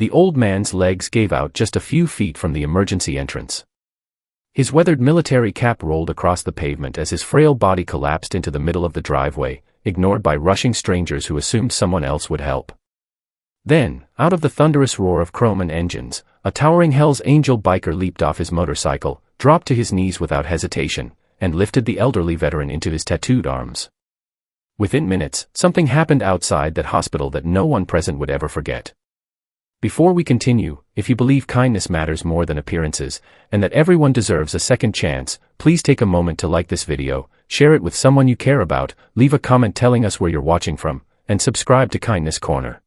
The old man's legs gave out just a few feet from the emergency entrance. His weathered military cap rolled across the pavement as his frail body collapsed into the middle of the driveway, ignored by rushing strangers who assumed someone else would help. Then, out of the thunderous roar of chrome and engines, a towering Hell's Angel biker leaped off his motorcycle, dropped to his knees without hesitation, and lifted the elderly veteran into his tattooed arms. Within minutes, something happened outside that hospital that no one present would ever forget. Before we continue, if you believe kindness matters more than appearances, and that everyone deserves a second chance, please take a moment to like this video, share it with someone you care about, leave a comment telling us where you're watching from, and subscribe to Kindness Corner.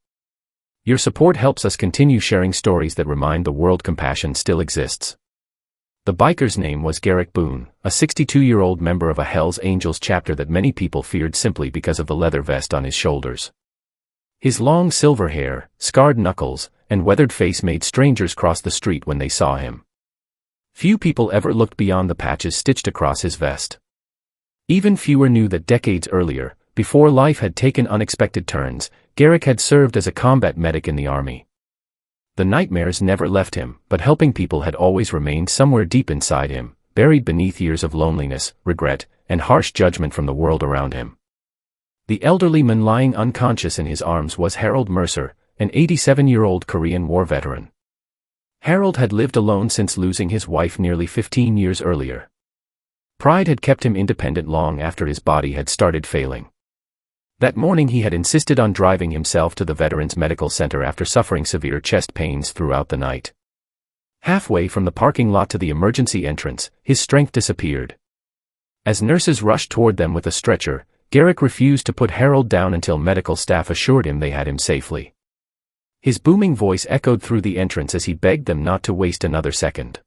Your support helps us continue sharing stories that remind the world compassion still exists. The biker's name was Garrick Boone, a 62-year-old member of a Hells Angels chapter that many people feared simply because of the leather vest on his shoulders. His long silver hair, scarred knuckles, and weathered face made strangers cross the street when they saw him. Few people ever looked beyond the patches stitched across his vest. Even fewer knew that decades earlier, before life had taken unexpected turns, Garrick had served as a combat medic in the army. The nightmares never left him, but helping people had always remained somewhere deep inside him, buried beneath years of loneliness, regret, and harsh judgment from the world around him. The elderly man lying unconscious in his arms was Harold Mercer, an 87-year-old Korean War veteran. Harold had lived alone since losing his wife nearly 15 years earlier. Pride had kept him independent long after his body had started failing. That morning he had insisted on driving himself to the Veterans Medical Center after suffering severe chest pains throughout the night. Halfway from the parking lot to the emergency entrance, his strength disappeared. As nurses rushed toward them with a stretcher, Garrick refused to put Harold down until medical staff assured him they had him safely. His booming voice echoed through the entrance as he begged them not to waste another second.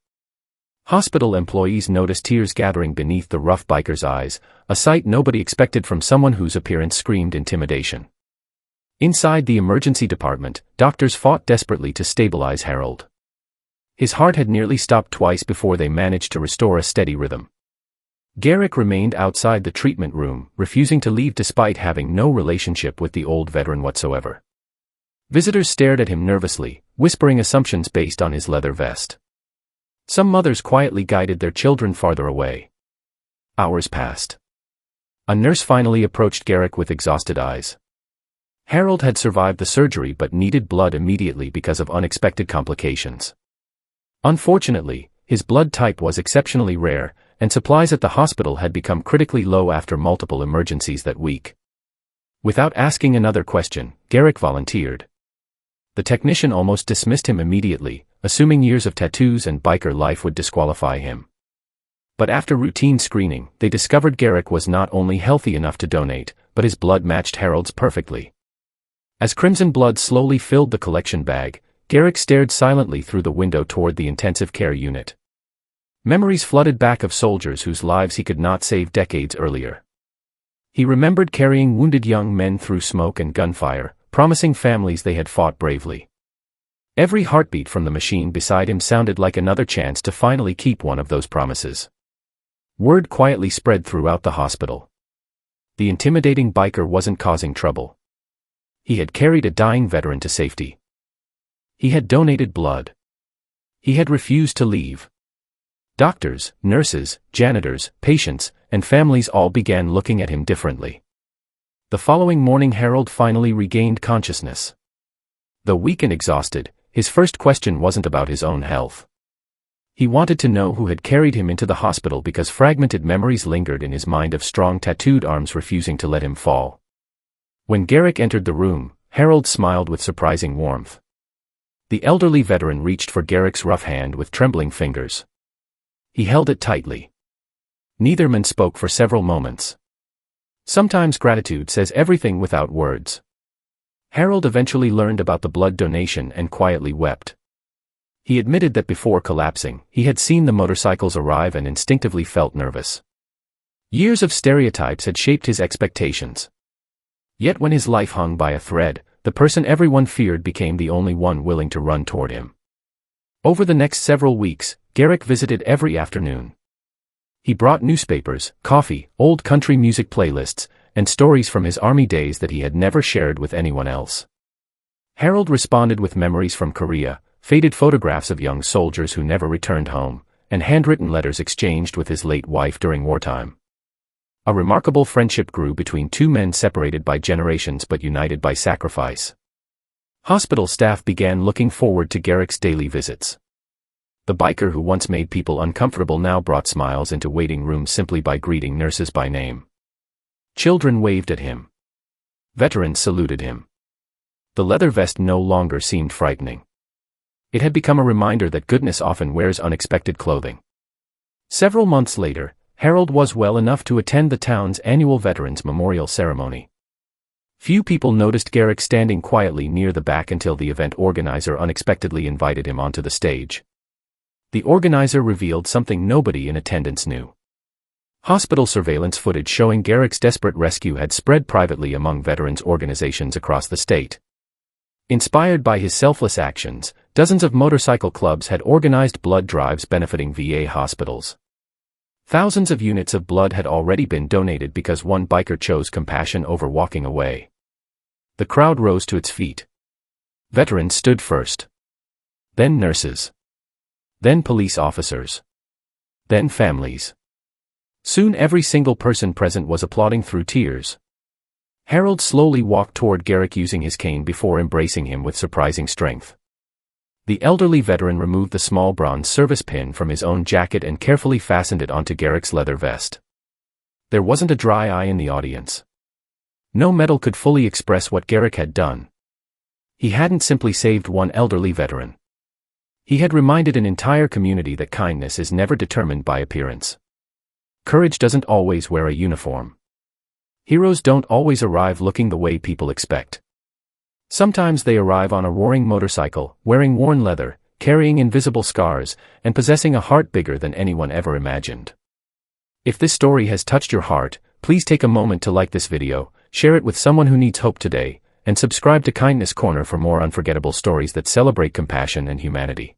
Hospital employees noticed tears gathering beneath the rough biker's eyes, a sight nobody expected from someone whose appearance screamed intimidation. Inside the emergency department, doctors fought desperately to stabilize Harold. His heart had nearly stopped twice before they managed to restore a steady rhythm. Garrick remained outside the treatment room, refusing to leave despite having no relationship with the old veteran whatsoever. Visitors stared at him nervously, whispering assumptions based on his leather vest. Some mothers quietly guided their children farther away. Hours passed. A nurse finally approached Garrick with exhausted eyes. Harold had survived the surgery but needed blood immediately because of unexpected complications. Unfortunately, his blood type was exceptionally rare, and supplies at the hospital had become critically low after multiple emergencies that week. Without asking another question, Garrick volunteered. The technician almost dismissed him immediately, assuming years of tattoos and biker life would disqualify him. But after routine screening, they discovered Garrick was not only healthy enough to donate, but his blood matched Harold's perfectly. As crimson blood slowly filled the collection bag, Garrick stared silently through the window toward the intensive care unit. Memories flooded back of soldiers whose lives he could not save decades earlier. He remembered carrying wounded young men through smoke and gunfire, promising families they had fought bravely. Every heartbeat from the machine beside him sounded like another chance to finally keep one of those promises. Word quietly spread throughout the hospital. The intimidating biker wasn't causing trouble. He had carried a dying veteran to safety. He had donated blood. He had refused to leave. Doctors, nurses, janitors, patients, and families all began looking at him differently. The following morning Harold finally regained consciousness. Though weak and exhausted, his first question wasn't about his own health. He wanted to know who had carried him into the hospital because fragmented memories lingered in his mind of strong tattooed arms refusing to let him fall. When Garrick entered the room, Harold smiled with surprising warmth. The elderly veteran reached for Garrick's rough hand with trembling fingers. He held it tightly. Neither man spoke for several moments. Sometimes gratitude says everything without words. Harold eventually learned about the blood donation and quietly wept. He admitted that before collapsing, he had seen the motorcycles arrive and instinctively felt nervous. Years of stereotypes had shaped his expectations. Yet when his life hung by a thread, the person everyone feared became the only one willing to run toward him. Over the next several weeks, Garrick visited every afternoon. He brought newspapers, coffee, old country music playlists, and stories from his army days that he had never shared with anyone else. Harold responded with memories from Korea, faded photographs of young soldiers who never returned home, and handwritten letters exchanged with his late wife during wartime. A remarkable friendship grew between two men separated by generations but united by sacrifice. Hospital staff began looking forward to Garrick's daily visits. The biker who once made people uncomfortable now brought smiles into waiting rooms simply by greeting nurses by name. Children waved at him. Veterans saluted him. The leather vest no longer seemed frightening. It had become a reminder that goodness often wears unexpected clothing. Several months later, Harold was well enough to attend the town's annual Veterans Memorial Ceremony. Few people noticed Garrick standing quietly near the back until the event organizer unexpectedly invited him onto the stage. The organizer revealed something nobody in attendance knew. Hospital surveillance footage showing Garrick's desperate rescue had spread privately among veterans organizations across the state. Inspired by his selfless actions, dozens of motorcycle clubs had organized blood drives benefiting VA hospitals. Thousands of units of blood had already been donated because one biker chose compassion over walking away. The crowd rose to its feet. Veterans stood first. Then nurses. Then police officers. Then families. Soon every single person present was applauding through tears. Harold slowly walked toward Garrick using his cane before embracing him with surprising strength. The elderly veteran removed the small bronze service pin from his own jacket and carefully fastened it onto Garrick's leather vest. There wasn't a dry eye in the audience. No medal could fully express what Garrick had done. He hadn't simply saved one elderly veteran. He had reminded an entire community that kindness is never determined by appearance. Courage doesn't always wear a uniform. Heroes don't always arrive looking the way people expect. Sometimes they arrive on a roaring motorcycle, wearing worn leather, carrying invisible scars, and possessing a heart bigger than anyone ever imagined. If this story has touched your heart, please take a moment to like this video, share it with someone who needs hope today, and subscribe to Kindness Corner for more unforgettable stories that celebrate compassion and humanity.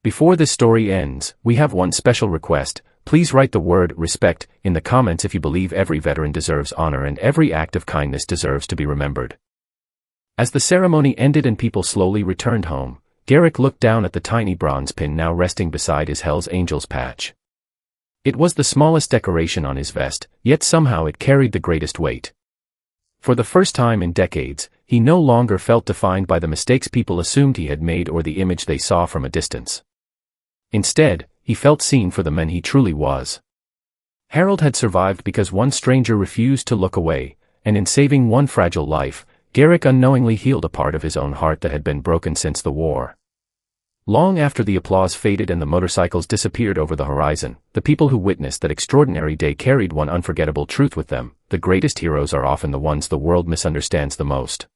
Before this story ends, we have one special request. Please write the word respect in the comments if you believe every veteran deserves honor and every act of kindness deserves to be remembered. As the ceremony ended and people slowly returned home, Garrick looked down at the tiny bronze pin now resting beside his Hell's Angels patch. It was the smallest decoration on his vest, yet somehow it carried the greatest weight. For the first time in decades, he no longer felt defined by the mistakes people assumed he had made or the image they saw from a distance. Instead, he felt seen for the man he truly was. Harold had survived because one stranger refused to look away, and in saving one fragile life, Garrick unknowingly healed a part of his own heart that had been broken since the war. Long after the applause faded and the motorcycles disappeared over the horizon, the people who witnessed that extraordinary day carried one unforgettable truth with them: the greatest heroes are often the ones the world misunderstands the most.